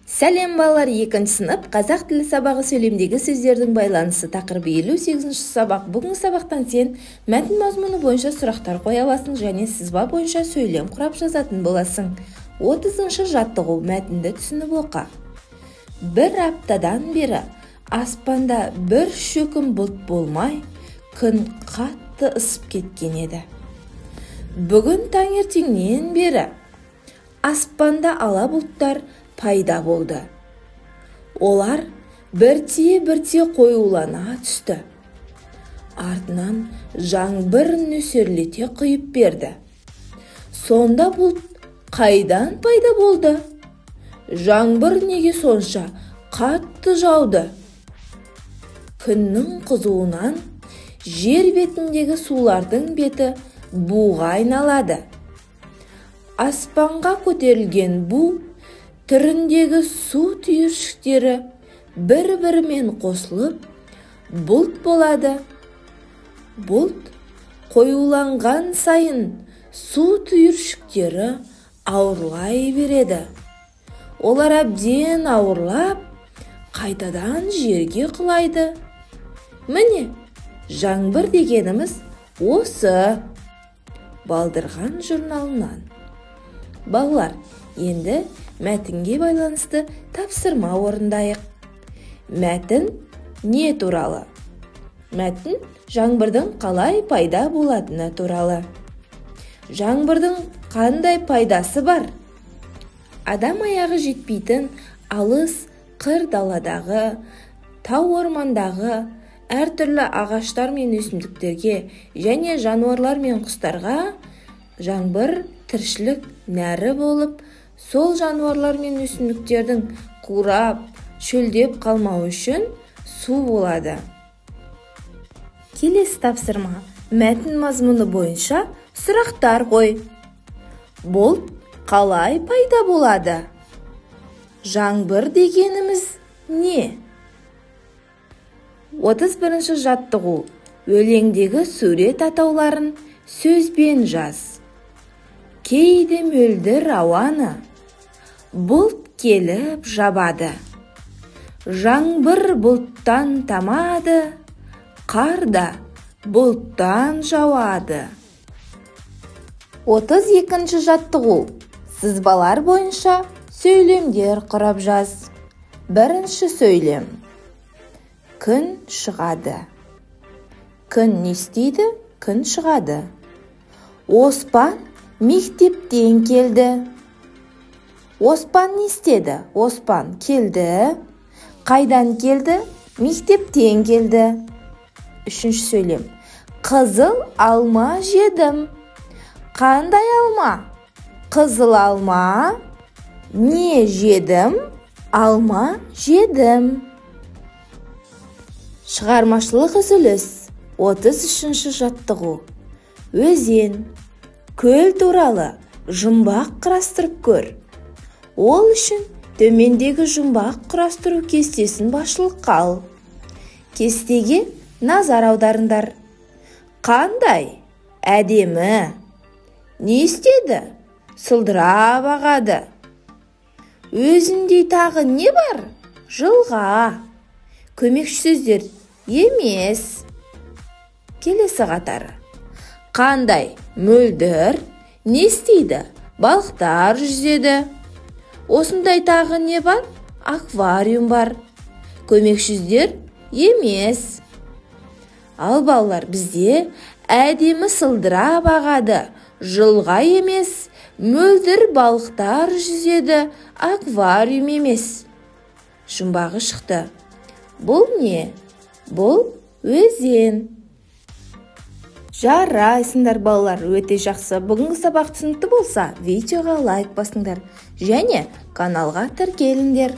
Сәлем балалар, 2 сынып қазақ тілі сабағы сөйлемдегі сөздердің байланысы тақырыбы 58 сабақ. Бүгін сабақтан сен мәтін мазмұны бойынша сұрақтар қоя аласың және сызба бойынша сөйлем құрап жазатын боласың. 30 жаттығу, мәтінді түсініп оқы. Бір аптадан бері аспанда бір шөкім бұлт болмай, күн қатты ысып кеткен еді. Бүгін таңертеңнен бері аспанда ала бұлттар пайда болды. Олар бірте-бірте қоюлана түсті. Артынан жаңбыр нөсерлете құйып берді. Сонда бұлт қайдан пайда болды? Жаңбыр неге сонша қатты жауды? Күннің қызуынан жер бетіндегі сулардың беті буға айналады. Аспанға көтерілген бу түріндегі су түйіршіктері бір-бірімен қосылып бұлт болады. Бұлт қоюланған сайын су түйіршіктері ауырлай береді. Олар әбден ауырлап, қайтадан жерге құлайды. Міне, жаңбыр дегеніміз осы. Балдырған журналынан. Балалар, енді мәтінге байланысты тапсырма орындайық. Мәтін не туралы? Мәтін жаңбырдың қалай пайда болатыны туралы. Жаңбырдың қандай пайдасы бар? Адам аяғы жетпейтін алыс қыр даладағы, тау ормандағы, әртүрлі ағаштар мен өсімдіктерге және жануарлар мен құстарға жаңбыр тіршілік нәрі болып, сол жануарлар мен өсімдіктердің қурап, шөлдеп қалмау үшін су болады. Келесі тапсырма, мәтін мазмұны бойынша сұрақтар қой. Бұлт қалай пайда болады? Жаңбыр дегеніміз не? 31 жаттығу. Өлеңдегі сурет атауларын сөзбен жаз. Кейде мөлдір ауаны бұлт келіп жабады. Жаңбыр бұлттан тамады, қарда бұлттан жауады. 32 жаттығу. Сызбалар бойынша сөйлемдер құрап жаз. Бірінші сөйлем. Күн шығады. Күн не істейді? Күн шығады. Оспан мектептен келді. Оспан не істеді? Оспан келді. Қайдан келді? Мектептен келді. Үшінші сөйлем. Қызыл алма жедім. Қандай алма? Қызыл алма. Не жедім? Алма жедім. Шығармашылық үзіліс. 33 жаттығу. Өзен, көл туралы жұмбақ құрастырып көр. Ол үшін төмендегі жұмбақ құрастыру кестесін басшылыққа ал. Кестеге назар аударыңдар. Қандай? Әдемі. Не істеді? Сылдырап ағады. Өзіндей тағы не бар? Жылға. Көмекші сөздер емес. Келесі қатары. Қандай? Мөлдір. Не істейді? Балықтар жүзеді. Осындай тағы не бар? Аквариум бар. Көмекші сөздер емес. Ал балалар, бізде әдемі сылдырап ағады, жылға емес, мөлдір балықтар жүзеді, аквариум емес. Жұмбағы шықты. Бұл не? Бұл өзен. Жарайсыңдар балалар, өте жақсы. Бүгінгі сабақ түсінікті болса, видеоға лайк басыңдар және каналға тіркеліңдер.